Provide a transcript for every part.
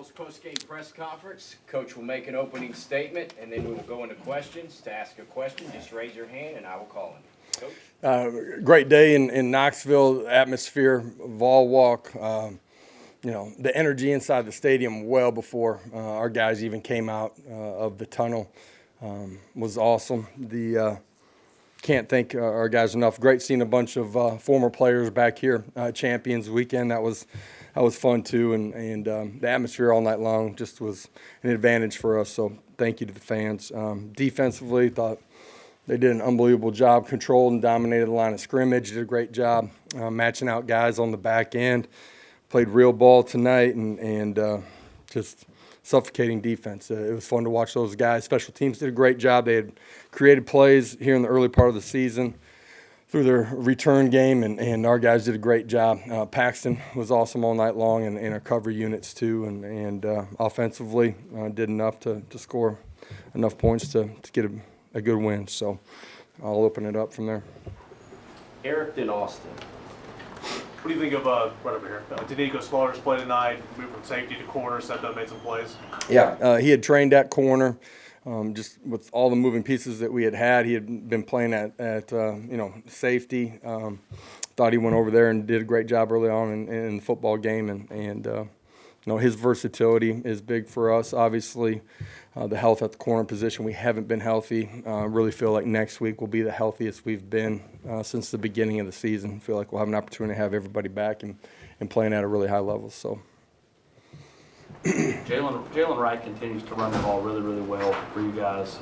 Vols post-game press conference. Coach will make an opening statement, and then we will go into questions. To ask a question, just raise your hand, and I will call on you. Coach? Great day in Knoxville, atmosphere, Vol walk. The energy inside the stadium well before our guys even came out of the tunnel was awesome. Can't thank our guys enough. Great seeing a bunch of former players back here. Champions weekend, that was fun too, and the atmosphere all night long just was an advantage for us. So thank you to the fans. Defensively, thought they did an unbelievable job, controlled and dominated the line of scrimmage. Did a great job matching out guys on the back end. Played real ball tonight and just suffocating defense. It was fun to watch those guys. Special teams did a great job. They had created plays here in the early part of the season through their return game, and our guys did a great job. Paxton was awesome all night long, and our cover units too, and offensively did enough to score enough points to get a good win. So I'll open it up from there. Eric in Austin. What do you think of, right over here, Danico Slaughter's play tonight, moved from safety to corner, stepped up, made some plays? Yeah, he had trained at corner. Just with all the moving pieces that we had, he had been playing at safety. Thought he went over there and did a great job early on in the football game, and his versatility is big for us. Obviously, the health at the corner position, we haven't been healthy. Really feel like next week will be the healthiest we've been since the beginning of the season. Feel like we'll have an opportunity to have everybody back and playing at a really high level. So. Jalen Wright continues to run the ball really, really well for you guys.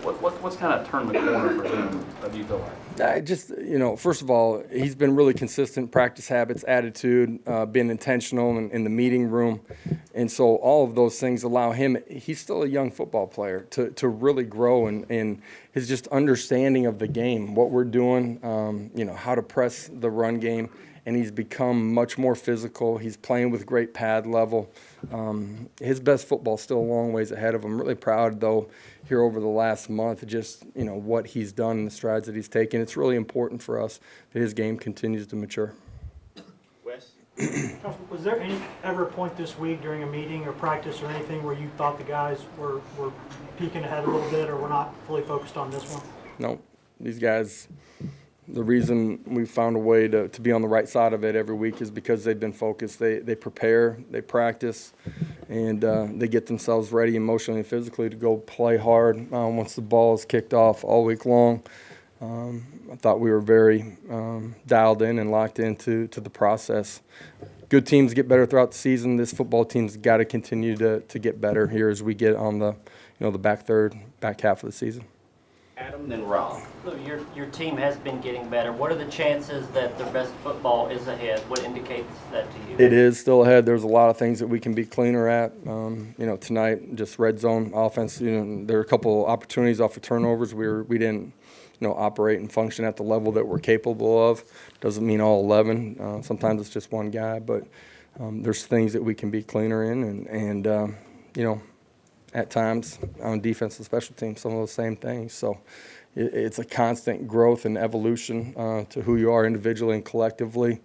What's kind of turned the corner for him, do you feel like? First of all, he's been really consistent, practice habits, attitude, being intentional in the meeting room. And so all of those things allow him, he's still a young football player, to really grow in his just understanding of the game, what we're doing, how to press the run game. And he's become much more physical. He's playing with great pad level. His best football's still a long ways ahead of him. Really proud, though, here over the last month, just what he's done and the strides that he's taken. It's really important for us that his game continues to mature. Wes? Was there ever a point this week during a meeting or practice or anything where you thought the guys were peeking ahead a little bit or were not fully focused on this one? No, these guys. The reason we found a way to be on the right side of it every week is because they've been focused. They prepare, they practice, and they get themselves ready emotionally and physically to go play hard once the ball is kicked off all week long. I thought we were very dialed in and locked into the process. Good teams get better throughout the season. This football team's got to continue to get better here as we get on the back half of the season. Adam, then Rob. So your team has been getting better. What are the chances that the best football is ahead? What indicates that to you? It is still ahead. There's a lot of things that we can be cleaner at. Tonight, just red zone offense. There are a couple opportunities off of turnovers. We didn't, operate and function at the level that we're capable of. Doesn't mean all 11. Sometimes it's just one guy, but there's things that we can be cleaner in, and at times on defense and special teams, some of those same things. So it's a constant growth and evolution to who you are individually and collectively.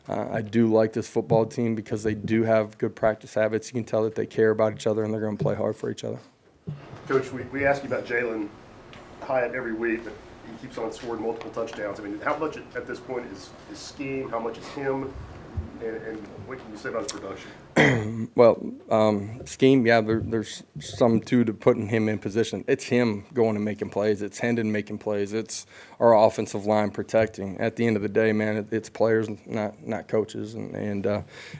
I do like this football team because they do have good practice habits. You can tell that they care about each other and they're going to play hard for each other. Coach, we ask you about Jalen Hyatt every week, but he keeps on scoring multiple touchdowns. I mean, how much at this point is scheme? How much is him? And what can you say about his production? Well, scheme, yeah, there's some to putting him in position. It's him going and making plays. It's Hendon making plays. It's our offensive line protecting. At the end of the day, man, it's players, not coaches. And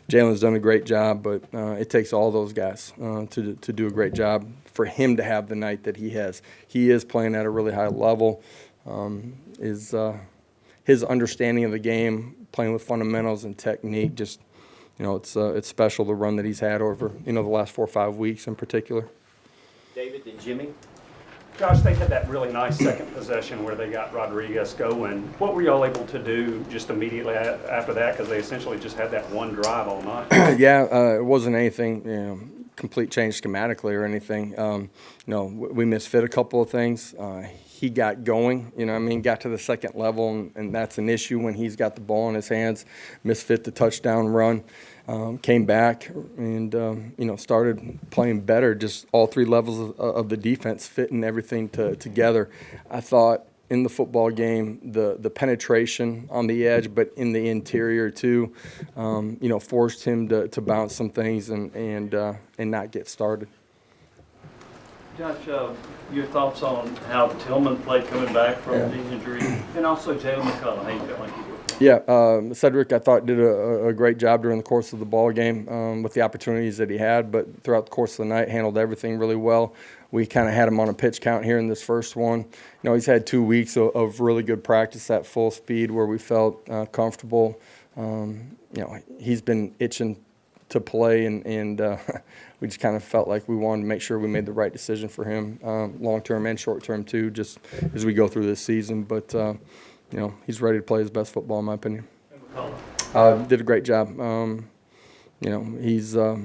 Jalen's done a great job, but it takes all those guys to do a great job for him to have the night that he has. He is playing at a really high level. His understanding of the game, playing with fundamentals and technique, just it's special, the run that he's had over the last 4 or 5 weeks in particular. David and Jimmy. Josh, they had that really nice second possession where they got Rodriguez going. What were y'all able to do just immediately after that? Because they essentially just had that one drive all night. Yeah, it wasn't anything complete change schematically or anything. We misfit a couple of things. He got going, got to the second level, and that's an issue when he's got the ball in his hands. Misfit the touchdown run, came back and, started playing better, just all three levels of the defense fitting everything together. I thought in the football game, the penetration on the edge, but in the interior too, forced him to bounce some things and not get started. Josh, your thoughts on how Tillman played coming back from the injury, and also Jalen McCullough, how you felt like he was? Yeah, Cedric, I thought, did a great job during the course of the ball game with the opportunities that he had, but throughout the course of the night, handled everything really well. We kind of had him on a pitch count here in this first one. He's had 2 weeks of really good practice at full speed where we felt comfortable. He's been itching to play, and we just kind of felt like we wanted to make sure we made the right decision for him, long-term and short-term too, just as we go through this season. But, he's ready to play his best football, in my opinion. Did a great job. He's, a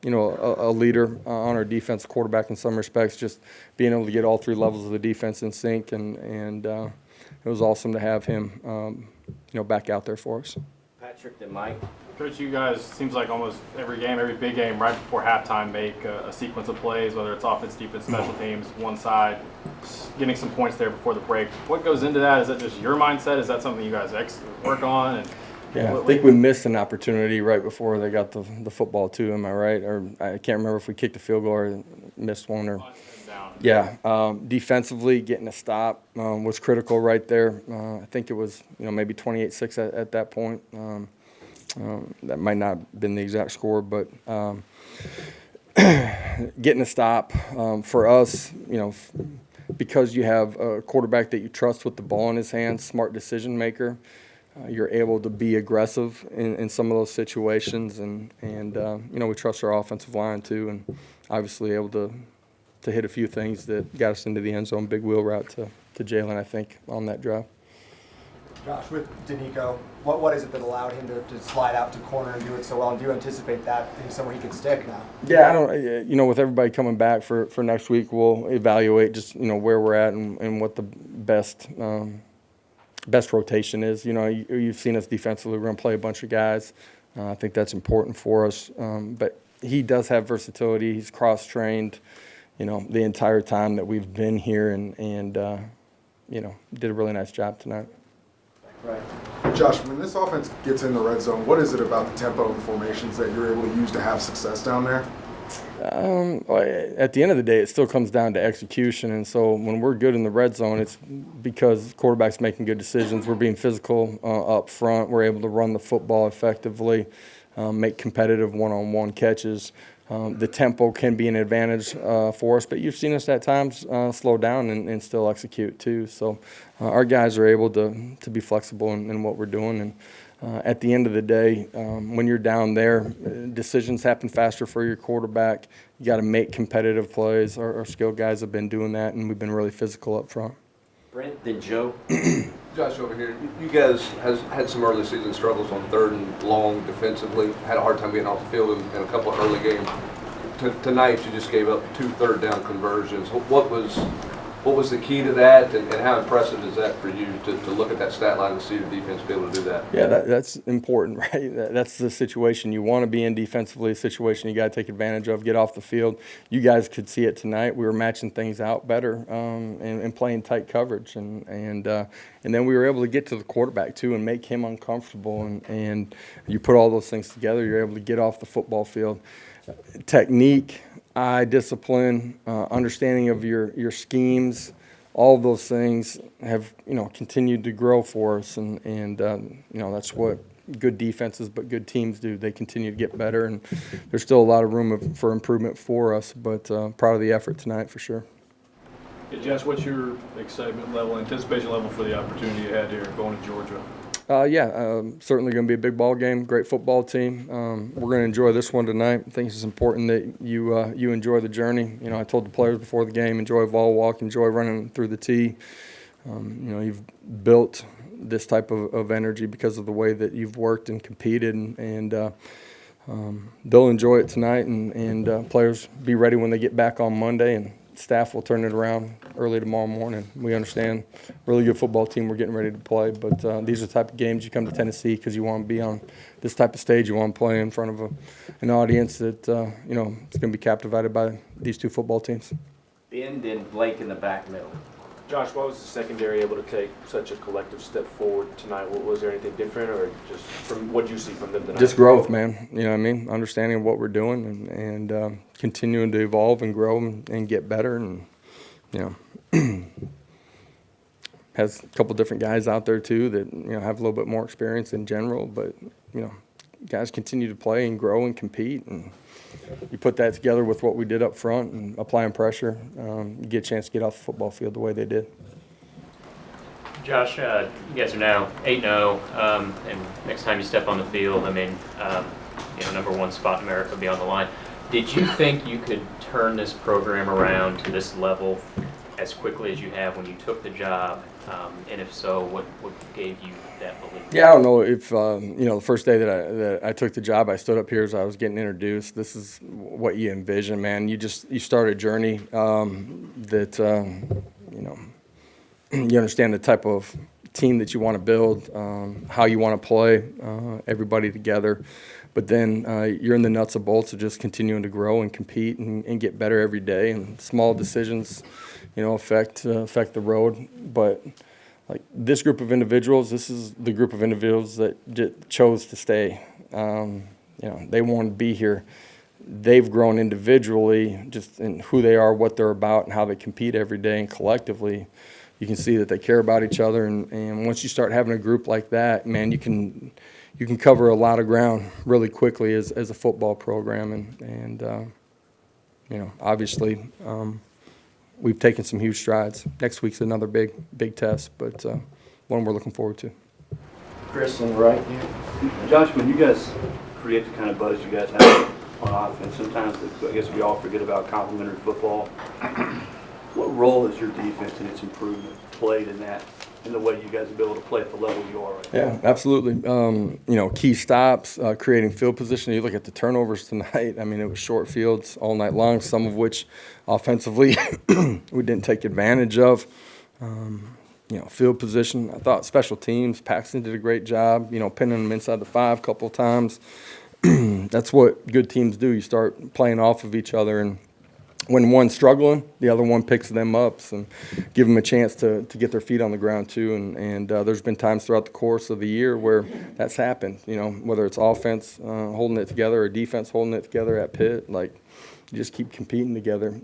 leader on our defense, quarterback in some respects, just being able to get all three levels of the defense in sync, and it was awesome to have him, back out there for us. Patrick, then Mike. Coach, you guys, seems like almost every game, every big game, right before halftime, make a sequence of plays, whether it's offense, defense, special teams, one side, getting some points there before the break. What goes into that? Is that just your mindset? Is that something you guys work on? And I think we missed an opportunity right before they got the football too. Am I right? Or I can't remember if we kicked a field goal or missed one. Or defensively, getting a stop was critical right there. I think it was maybe 28-6 at that point. That might not have been the exact score, but getting a stop for us, because you have a quarterback that you trust with the ball in his hands, smart decision maker, you're able to be aggressive in some of those situations, and we trust our offensive line too, and obviously able to hit a few things that got us into the end zone. Big wheel route to Jalen, I think, on that drive. Josh, with Danico, what is it that allowed him to slide out to corner and do it so well? And do you anticipate that being somewhere he can stick now? Yeah, I don't. With everybody coming back for next week, we'll evaluate just where we're at and what the best rotation is. You've seen us defensively. We're going to play a bunch of guys. I think that's important for us. But he does have versatility. He's cross-trained, the entire time that we've been here, and did a really nice job tonight. Right. Josh, when this offense gets in the red zone, what is it about the tempo and the formations that you're able to use to have success down there? At the end of the day, it still comes down to execution. And so when we're good in the red zone, it's because quarterback's making good decisions. We're being physical up front. We're able to run the football effectively, make competitive one-on-one catches. The tempo can be an advantage for us, but you've seen us at times slow down and still execute too. So our guys are able to be flexible in what we're doing. And at the end of the day, when you're down there, decisions happen faster for your quarterback. You got to make competitive plays. Our skilled guys have been doing that, and we've been really physical up front. Brent, then Joe. Josh, over here, you guys has had some early season struggles on third and long defensively. Had a hard time getting off the field in a couple of early games. Tonight, you just gave up 2 third-down conversions. What was the key to that, and how impressive is that for you to look at that stat line and see your defense be able to do that? Yeah, that's important, right? That's the situation you want to be in defensively, a situation you got to take advantage of, get off the field. You guys could see it tonight. We were matching things out better and playing tight coverage, and then we were able to get to the quarterback too and make him uncomfortable, and you put all those things together, you're able to get off the football field. Technique, eye discipline, understanding of your schemes, all of those things have continued to grow for us, and that's what good defenses but good teams do. They continue to get better, and there's still a lot of room for improvement for us, but proud of the effort tonight for sure. Hey, Josh, what's your excitement level, anticipation level for the opportunity you had here going to Georgia? Certainly going to be a big ball game. Great football team. We're going to enjoy this one tonight. I think it's important that you enjoy the journey. I told the players before the game, enjoy Vol walk, enjoy running through the tee. You've built this type of energy because of the way that you've worked and competed, and they'll enjoy it tonight, and players be ready when they get back on Monday, and staff will turn it around early tomorrow morning. We understand really good football team we're getting ready to play, but these are the type of games you come to Tennessee because you want to be on this type of stage. You want to play in front of an audience that you know is going to be captivated by these two football teams. Ben, then Blake in the back middle. Josh, why was the secondary able to take such a collective step forward tonight? Was there anything different, or just from what you see from them tonight? Just growth, man. You know what I mean? Understanding what we're doing and continuing to evolve and grow and get better. And, you know, has a couple different guys out there, too, that, you know, have a little bit more experience in general. But, you know, guys continue to play and grow and compete. And you put that together with what we did up front and applying pressure, you get a chance to get off the football field the way they did. Josh, you guys are now 8-0, and next time you step on the field, I mean, you know, #1 spot in America will be on the line. Did you think you could turn this program around to this level as quickly as you have when you took the job? And if so, what gave you that belief? Yeah, I don't know if you know, the first day that I took the job, I stood up here as I was getting introduced. This is what you envision, man. You start a journey that you know, you understand the type of team that you want to build, how you want to play, everybody together. But then you're in the nuts and bolts of just continuing to grow and compete and get better every day. And small decisions, you know, affect the road. But like this group of individuals, this is the group of individuals that chose to stay. You know, they want to be here. They've grown individually, just in who they are, what they're about, and how they compete every day. And collectively, you can see that they care about each other. And once you start having a group like that, man, you can cover a lot of ground really quickly as a football program. And you know, obviously, we've taken some huge strides. Next week's another big test, but one we're looking forward to. Chris on the right here. Josh, when you guys create the kind of buzz you guys have on offense, sometimes I guess we all forget about complimentary football. What role has your defense and its improvement played in that, in the way you guys have been able to play at the level you are right now? Yeah, absolutely. You know, key stops, creating field position. You look at the turnovers tonight. I mean, it was short fields all night long, some of which offensively we didn't take advantage of. You know, field position. I thought special teams, Paxton did a great job, you know, pinning them inside the 5 a couple of times. That's what good teams do. You start playing off of each other, and when one's struggling, the other one picks them up and give them a chance to get their feet on the ground too. And there's been times throughout the course of the year where that's happened, you know, whether it's offense holding it together or defense holding it together at Pitt. Like, you just keep competing together.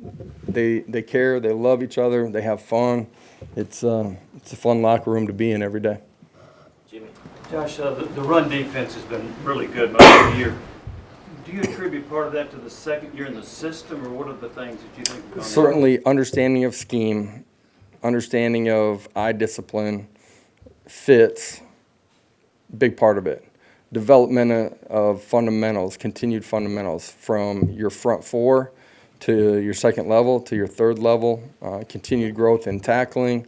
They care, they love each other, they have fun. It's a fun locker room to be in every day. Jimmy. Josh, the run defense has been really good most of the year. Do you attribute part of that to the second year in the system, or what are the things that you think have gone Certainly understanding of scheme, understanding of eye discipline, fits, big part of it. Development of fundamentals, continued fundamentals from your front 4 to your second level to your third level, continued growth in tackling.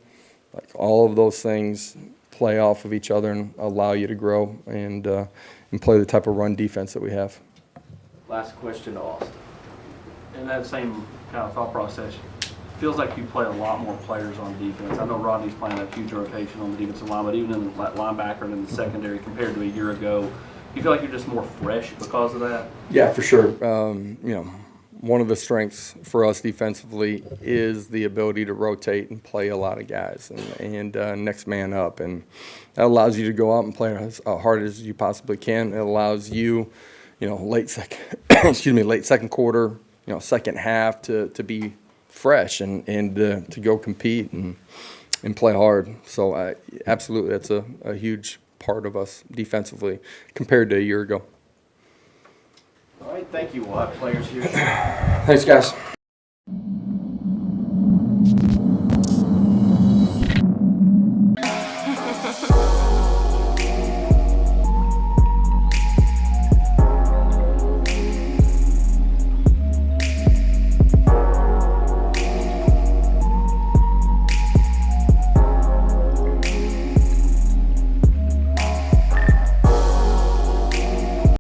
Like, all of those things play off of each other and allow you to grow and play the type of run defense that we have. Last question to Austin. In that same kind of thought process, feels like you play a lot more players on defense. I know Rodney's playing a huge rotation on the defensive line, but even in the linebacker and in the secondary compared to a year ago, you feel like you're just more fresh because of that? Yeah, for sure. You know, one of the strengths for us defensively is the ability to rotate and play a lot of guys and next man up. And that allows you to go out and play as hard as you possibly can. It allows you, you know, late second quarter, you know, second half to be fresh and to go compete and play hard. So absolutely, that's a huge part of us defensively compared to a year ago. All right, thank you. We'll have players here. Thanks, guys.